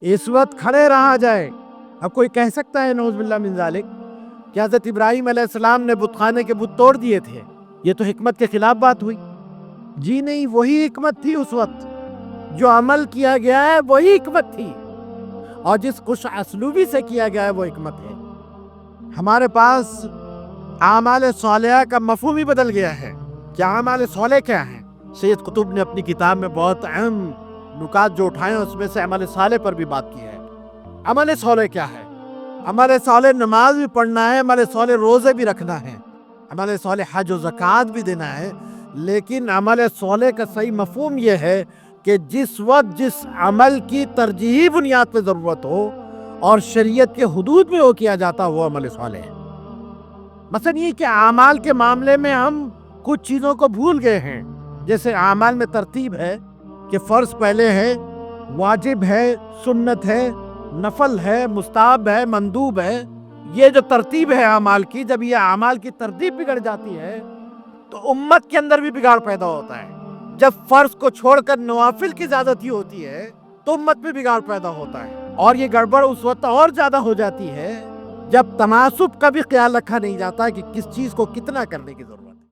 اس وقت کھڑے رہا جائے۔ اب کوئی کہہ سکتا ہے نعوذ باللہ من ذالک کہ حضرت ابراہیم علیہ السلام نے بت خانے کے بت توڑ دیے تھے، یہ تو حکمت کے خلاف بات ہوئی؟ جی نہیں، وہی حکمت تھی اس وقت، جو عمل کیا گیا ہے وہی حکمت تھی، اور جس خوش اسلوبی سے کیا گیا ہے وہ حکمت ہے۔ ہمارے پاس اعمال صالحہ کا مفہوم ہی بدل گیا ہے کہ اعمال صالح کیا ہیں۔ سید قطب نے اپنی کتاب میں بہت اہم نکات جو اٹھائے ہیں، اس میں سے عمل صالح پر بھی بات کی ہے۔ عمل صالح کیا ہے؟ عمل صالح نماز بھی پڑھنا ہے، عمل صالح روزے بھی رکھنا ہے، عمل صالح حج و زکوٰۃ بھی دینا ہے، لیکن عمل صالح کا صحیح مفہوم یہ ہے کہ جس وقت جس عمل کی ترجیحی بنیاد پہ ضرورت ہو اور شریعت کے حدود میں وہ کیا جاتا وہ عمل صالح ہے۔ مثلا یہ کہ اعمال کے معاملے میں ہم کچھ چیزوں کو بھول گئے ہیں، جیسے اعمال میں ترتیب ہے کہ فرض پہلے ہے، واجب ہے، سنت ہے، نفل ہے، مستحب ہے، مندوب ہے۔ یہ جو ترتیب ہے اعمال کی، جب یہ اعمال کی ترتیب بگڑ جاتی ہے تو امت کے اندر بھی بگاڑ پیدا ہوتا ہے۔ جب فرض کو چھوڑ کر نوافل کی زیادتی ہوتی ہے تو امت میں بگاڑ پیدا ہوتا ہے، اور یہ گڑبڑ اس وقت اور زیادہ ہو جاتی ہے جب تناسب کا بھی خیال رکھا نہیں جاتا کہ کس چیز کو کتنا کرنے کی ضرورت ہے۔